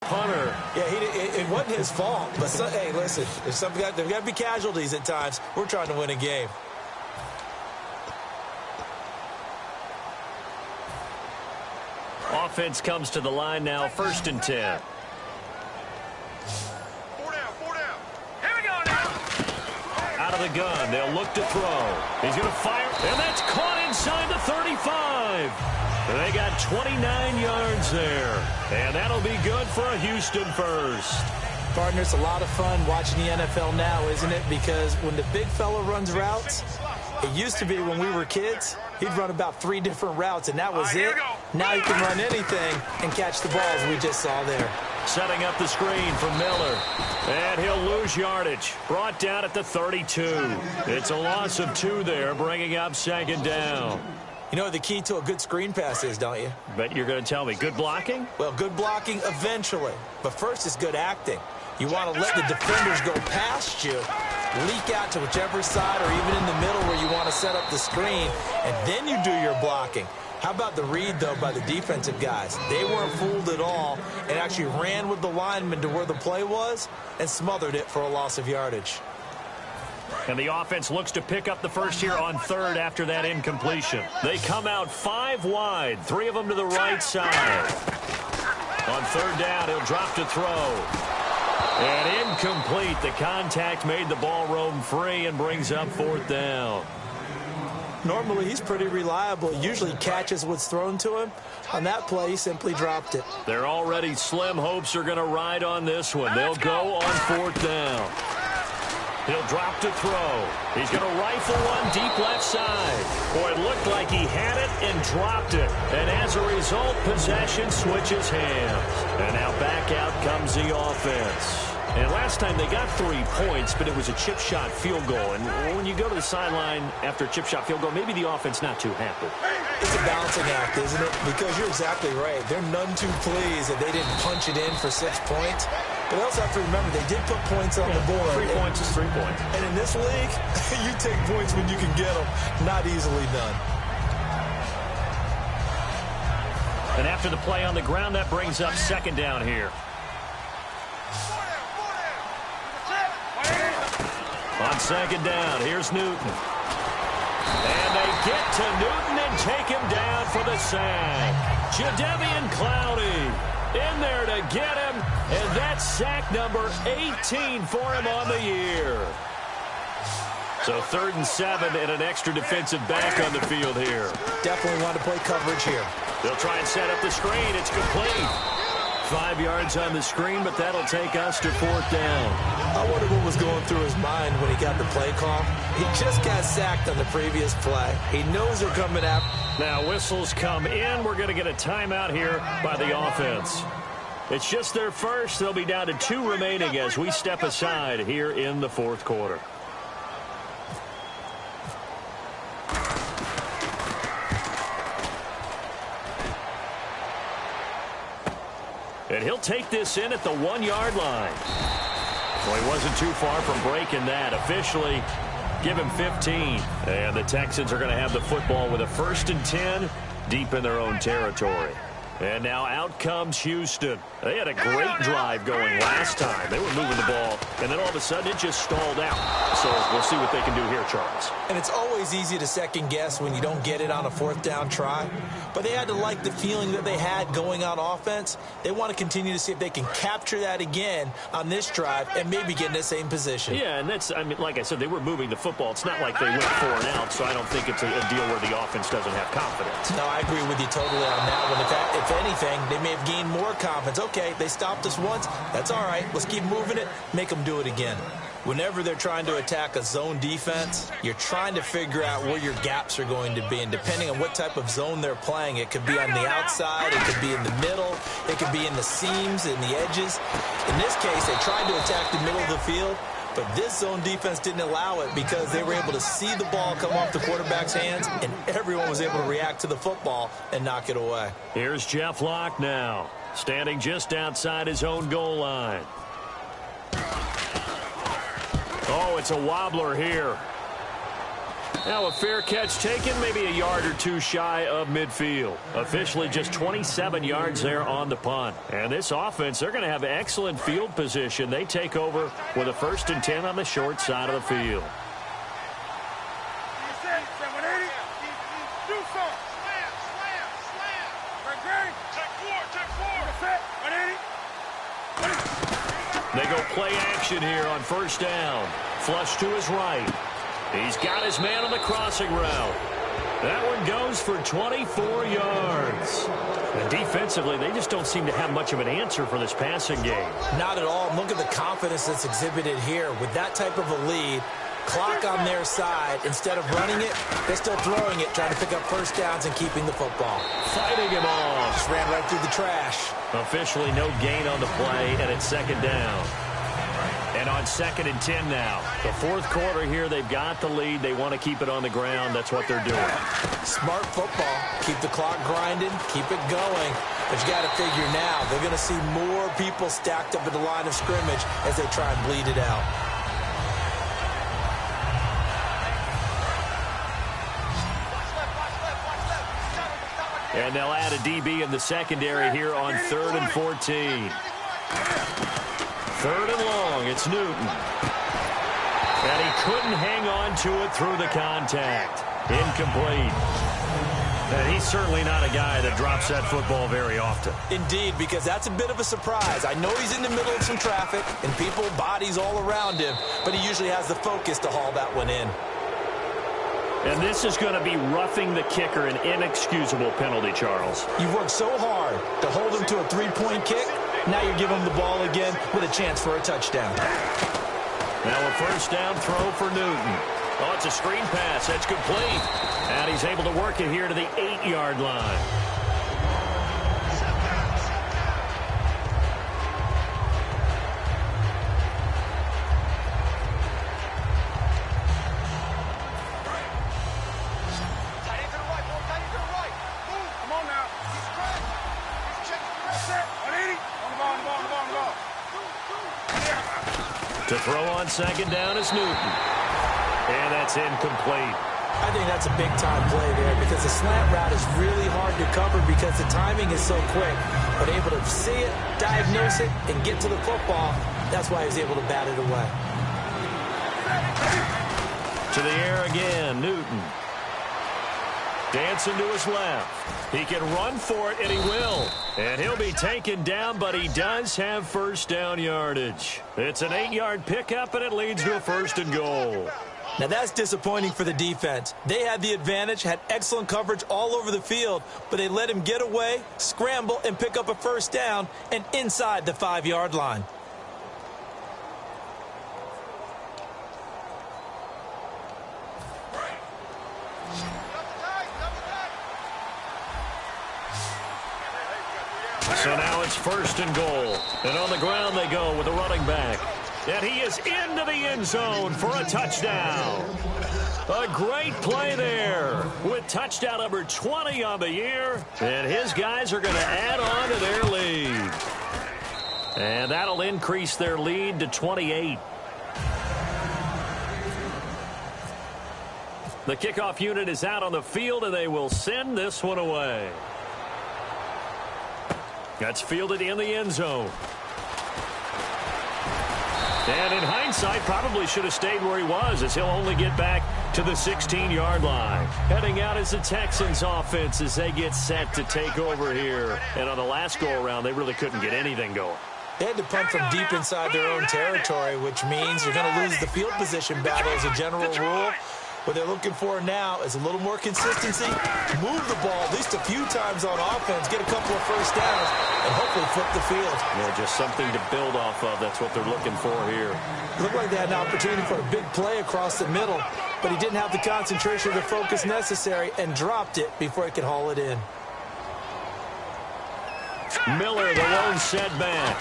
Punter. Yeah, it wasn't his fault. But, hey, listen, there's got to be casualties at times. We're trying to win a game. Offense comes to the line now, 1st and 10. 4 down, 4 down. Here we go now. Out of the gun, they'll look to throw. He's going to fire, and that's caught inside the 35. They got 29 yards there, and that'll be good for a Houston first. Partner, it's a lot of fun watching the NFL now, isn't it? Because when the big fella runs routes, it used to be when we were kids, he'd run about 3 different routes, and that was it. Now he can run anything and catch the balls we just saw there. Setting up the screen for Miller. And he'll lose yardage. Brought down at the 32. It's a loss of 2 there, bringing up 2nd down. You know what the key to a good screen pass is, don't you? Bet you're going to tell me. Good blocking? Well, good blocking eventually. But first is good acting. You want to let the defenders go past you, leak out to whichever side or even in the middle where you want to set up the screen, and then you do your blocking. How about the read, though, by the defensive guys? They weren't fooled at all and actually ran with the lineman to where the play was and smothered it for a loss of yardage. And the offense looks to pick up the first here on 3rd after that incompletion. They come out 5 wide, 3 of them to the right side. On 3rd down, he'll drop to throw. And incomplete. The contact made the ball roam free and brings up 4th down. Normally, he's pretty reliable. He usually catches what's thrown to him. On that play, he simply dropped it. They're already slim hopes are going to ride on this one. They'll go on 4th down. He'll drop to throw. He's going to rifle one deep left side. Boy, it looked like he had it and dropped it. And as a result, possession switches hands. And now back out comes the offense. And last time they got 3 points, but it was a chip shot field goal. And when you go to the sideline after a chip shot field goal, maybe the offense not too happy. It's a balancing act, isn't it? Because you're exactly right. They're none too pleased that they didn't punch it in for 6 points. But they also have to remember they did put points on the board. 3 points is 3 points. And in this league, you take points when you can get them. Not easily done. And after the play on the ground, that brings up 2nd down here. On second down, here's Newton. And they get to Newton and take him down for the sack. Jadeveon Clowney in there to get him, and that's sack number 18 for him on the year. So 3rd and 7 and an extra defensive back on the field here. Definitely want to play coverage here. They'll try and set up the screen. It's complete. 5 yards on the screen, but that'll take us to 4th down. I wonder what was going through his mind when he got the play call. He just got sacked on the previous play. He knows they're coming after. Now whistles come in. We're going to get a timeout here by the offense. It's just their first. They'll be down to 2 remaining as we step aside here in the 4th quarter. And he'll take this in at the 1-yard line. Well, he wasn't too far from breaking that. Officially, give him 15. And the Texans are going to have the football with a 1st and 10 deep in their own territory. And now out comes Houston. They had a great drive going last time. They were moving the ball, and then all of a sudden it just stalled out. So we'll see what they can do here, Charles. And it's always easy to second guess when you don't get it on a 4th down try. But they had to like the feeling that they had going on offense. They want to continue to see if they can capture that again on this drive and maybe get in the same position. Yeah, and that's, I mean, like I said, they were moving the football. It's not like they went 4 and out, so I don't think it's a deal where the offense doesn't have confidence. No, I agree with you totally on that one. If anything, they may have gained more confidence. Okay, they stopped us once. That's all right. Let's keep moving it. Make them do it again. Whenever they're trying to attack a zone defense, you're trying to figure out where your gaps are going to be. And depending on what type of zone they're playing, it could be on the outside, it could be in the middle, it could be in the seams and the edges. In this case, they tried to attack the middle of the field, but this zone defense didn't allow it because they were able to see the ball come off the quarterback's hands, and everyone was able to react to the football and knock it away. Here's Jeff Locke now, standing just outside his own goal line. Oh, it's a wobbler here. Now a fair catch taken, maybe a yard or 2 shy of midfield. Officially just 27 yards there on the punt. And this offense, they're going to have excellent field position. They take over with a 1st and 10 on the short side of the field. They go play action here on 1st down. Flush to his right. He's got his man on the crossing route. That one goes for 24 yards. And defensively, they just don't seem to have much of an answer for this passing game. Not at all. Look at the confidence that's exhibited here. With that type of a lead, clock on their side, instead of running it, they're still throwing it, trying to pick up 1st downs and keeping the football. Fighting him off. Just ran right through the trash. Officially no gain on the play, and it's 2nd down. And on 2nd and 10 now. The 4th quarter here, they've got the lead. They want to keep it on the ground. That's what they're doing. Smart football. Keep the clock grinding. Keep it going. But you got to figure now, they're going to see more people stacked up at the line of scrimmage as they try and bleed it out. And they'll add a DB in the secondary here on 3rd and 14. 3rd and long, it's Newton. And he couldn't hang on to it through the contact. Incomplete. And he's certainly not a guy that drops that football very often. Indeed, because that's a bit of a surprise. I know he's in the middle of some traffic and people, bodies all around him, but he usually has the focus to haul that one in. And this is going to be roughing the kicker, an inexcusable penalty, Charles. You've worked so hard to hold him to a 3-point kick. Now you give him the ball again with a chance for a touchdown. Now a 1st down throw for Newton. Oh, it's a screen pass. That's complete. And he's able to work it here to the 8-yard line. To throw on 2nd down is Newton. And that's incomplete. I think that's a big-time play there because the slant route is really hard to cover because the timing is so quick. But able to see it, diagnose it, and get to the football, that's why he was able to bat it away. To the air again, Newton. Dancing to his left. He can run for it, and he will. And he'll be taken down, but he does have first down yardage. It's an 8-yard pickup, and it leads to a 1st and goal. Now that's disappointing for the defense. They had the advantage, had excellent coverage all over the field, but they let him get away, scramble, and pick up a 1st down, and inside the 5-yard line. So now it's 1st and goal. And on the ground they go with the running back. And he is into the end zone for a touchdown. A great play there with touchdown number 20 on the year. And his guys are going to add on to their lead. And that'll increase their lead to 28. The kickoff unit is out on the field, and they will send this one away. That's fielded in the end zone. And in hindsight, probably should have stayed where he was, as he'll only get back to the 16-yard line. Heading out is the Texans offense as they get set to take over here. And on the last go-around, they really couldn't get anything going. They had to punt from deep inside their own territory, which means you're going to lose the field position battle as a general rule. What they're looking for now is a little more consistency, move the ball at least a few times on offense, get a couple of 1st downs, and hopefully flip the field. Yeah, just something to build off of. That's what they're looking for here. It looked like they had an opportunity for a big play across the middle, but he didn't have the concentration or the focus necessary and dropped it before he could haul it in. Miller, the lone setback.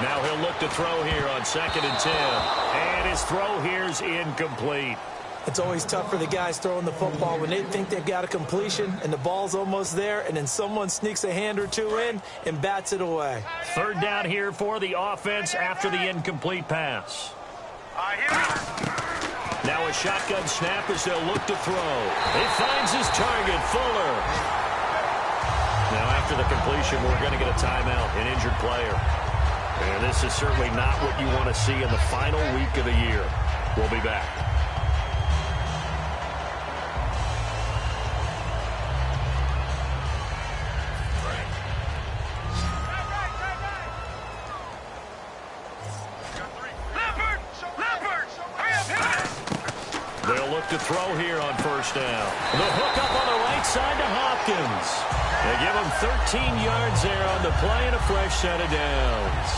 Now he'll look to throw here on 2nd and 10. And his throw here's incomplete. It's always tough for the guys throwing the football when they think they've got a completion and the ball's almost there, and then someone sneaks a hand or two in and bats it away. 3rd down here for the offense after the incomplete pass. Now a shotgun snap as they'll look to throw. He finds his target, Fuller. Now after the completion, we're going to get a timeout, an injured player. And this is certainly not what you want to see in the final week of the year. We'll be back. They'll look to throw here on 1st down. The hook up on the right side to Hopkins. They give him 13 yards there on the play and a fresh set of downs.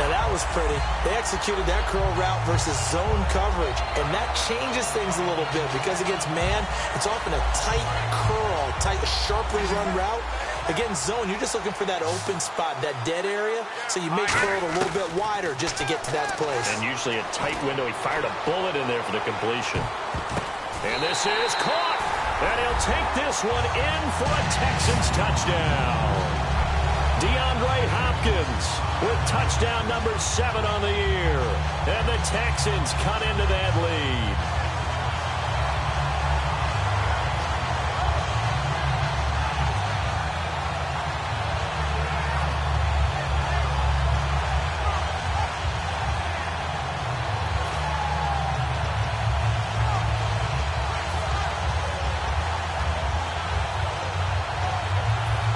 Now that was pretty. They executed that curl route versus zone coverage, and that changes things a little bit because against man, it's often a tight curl, tight, sharply run route. Against zone, you're just looking for that open spot, that dead area, so you make curl a little bit wider just to get to that place. And usually a tight window. He fired a bullet in there for the completion. And this is caught. And he'll take this one in for a Texans touchdown. DeAndre Hopkins with touchdown number 7 on the year. And the Texans cut into that lead.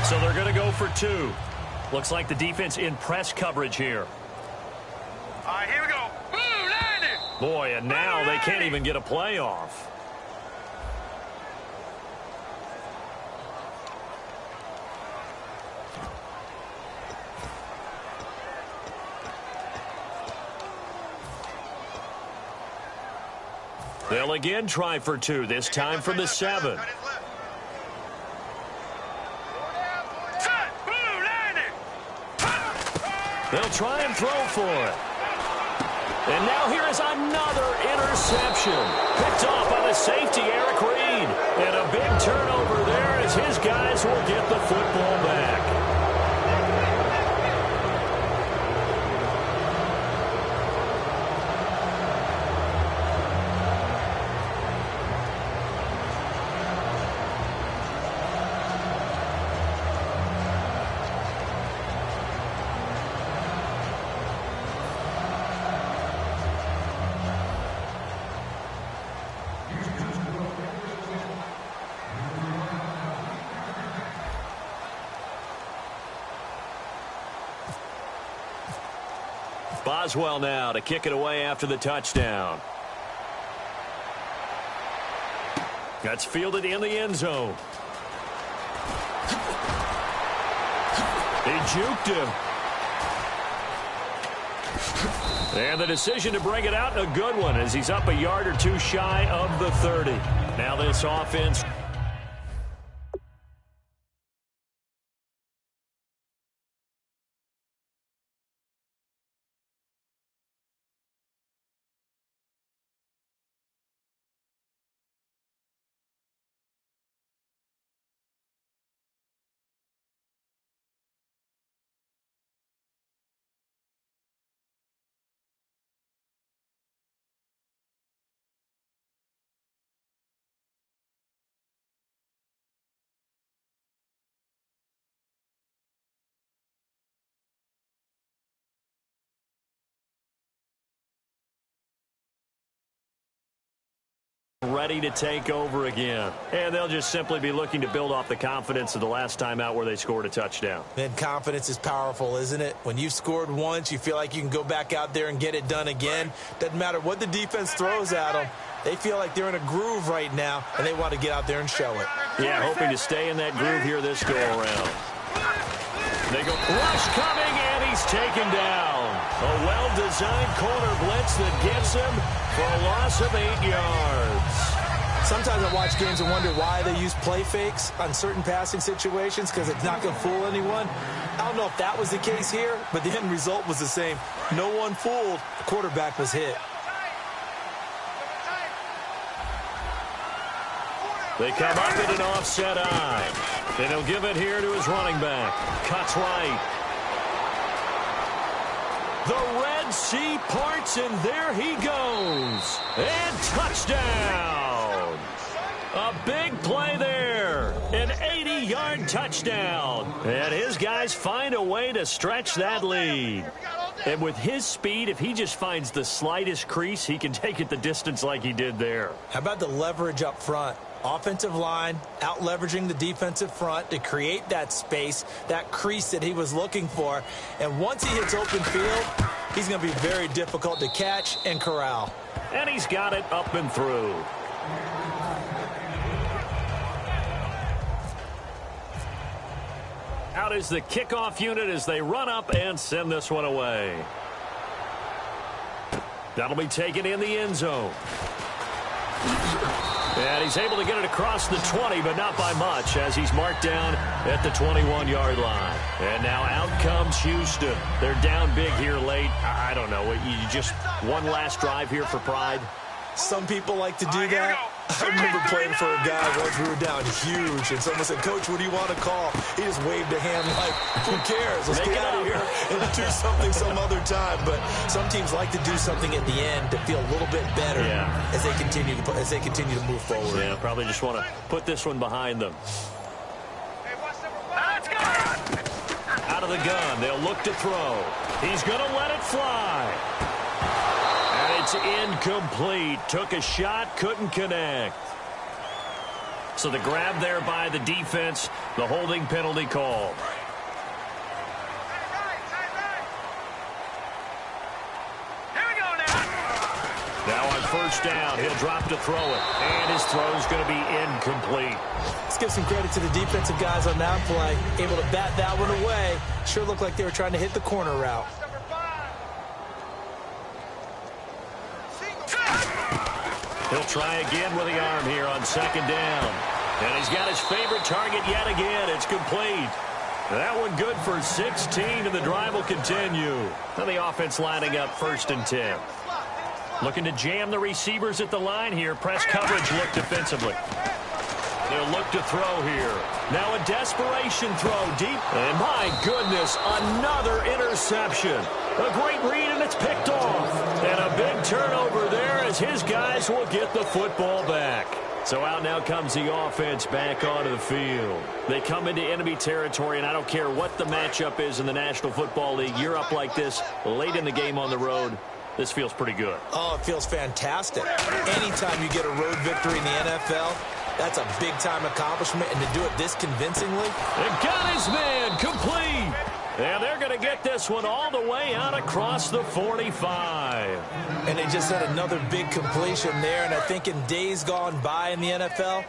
So they're going to go for 2. Looks like the defense in press coverage here. All right, here we go. Boom, landed. Boy, and now they can't even get a play off. They'll again try for 2, this time from the 7. They'll try and throw for it. And now here is another interception. Picked off by the safety, Eric Reed. And a big turnover there as his guys will get the football back. Boswell now to kick it away after the touchdown. That's fielded in the end zone. He juked him. And the decision to bring it out, a good one, as he's up a yard or two shy of the 30. Now this offense ready to take over again. And they'll just simply be looking to build off the confidence of the last time out where they scored a touchdown. And confidence is powerful, isn't it? When you've scored once, you feel like you can go back out there and get it done again. Doesn't matter what the defense throws at them. They feel like they're in a groove right now, and they want to get out there and show it. Yeah, hoping to stay in that groove here this go-around. They go rush coming, and he's taken down. A well-designed corner blitz that gets him for a loss of 8 yards. Sometimes I watch games and wonder why they use play fakes on certain passing situations, because it's not going to fool anyone. I don't know if that was the case here, but the end result was the same. No one fooled. The quarterback was hit. They come up in an offset eye. And he'll give it here to his running back. Cuts right. The Red Sea parts, and there he goes. And touchdown. A big play there. An 80-yard touchdown. And his guys find a way to stretch that lead. And with his speed, if he just finds the slightest crease, he can take it the distance like he did there. How about the leverage up front? Offensive line out leveraging the defensive front to create that space, that crease that he was looking for. And once he hits open field, he's going to be very difficult to catch and corral. And he's got it up and through. Out is the kickoff unit as they run up and send this one away. That'll be taken in the end zone. And he's able to get it across the 20, but not by much, as he's marked down at the 21-yard line. And now out comes Houston. They're down big here late. I don't know. You just one last drive here for pride? Some people like to do that. I remember playing for a guy once we were down huge, and someone said, "Coach, what do you want to call?" He just waved a hand like, "Who cares? Let's get out of here and do something some other time." But some teams like to do something at the end to feel a little bit better as they continue to move forward. Yeah, probably just want to put this one behind them. Out of the gun, they'll look to throw. He's going to let it fly. It's incomplete. Took a shot, couldn't connect. So the grab there by the defense, the holding penalty called. Here we go now. Now on first down, he'll drop to throw it. And his throw's going to be incomplete. Let's give some credit to the defensive guys on that play. Able to bat that one away. Sure looked like they were trying to hit the corner route. He'll try again with the arm here on second down. And he's got his favorite target yet again. It's complete. That one good for 16, and the drive will continue. Now the offense lining up 1st and 10. Looking to jam the receivers at the line here. Press coverage look defensively. They'll look to throw here. Now a desperation throw deep. And my goodness, another interception. A great read, and it's picked off. And a big turnover there as his guys will get the football back. So out now comes the offense back onto the field. They come into enemy territory, and I don't care what the matchup is in the National Football League. You're up like this late in the game on the road. This feels pretty good. Oh, it feels fantastic. Anytime you get a road victory in the NFL, that's a big-time accomplishment, and to do it this convincingly. And got his man complete. And they're going to get this one all the way out across the 45. And they just had another big completion there. And I think in days gone by in the NFL,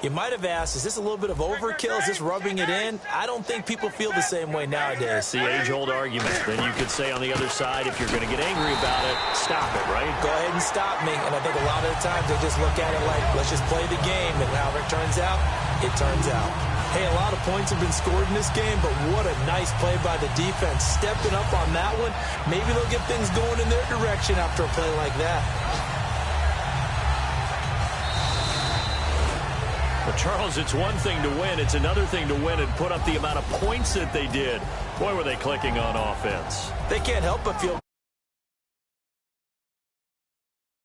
you might have asked, is this a little bit of overkill? Is this rubbing it in? I don't think people feel the same way nowadays. The age-old argument. Then you could say on the other side, if you're going to get angry about it, stop it, right? Go ahead and stop me. And I think a lot of the times they just look at it like, let's just play the game. And however it turns out, it turns out. Hey, a lot of points have been scored in this game, but what a nice play by the defense. Stepping up on that one, maybe they'll get things going in their direction after a play like that. Well, Charles, it's one thing to win. It's another thing to win and put up the amount of points that they did. Boy, were they clicking on offense. They can't help but feel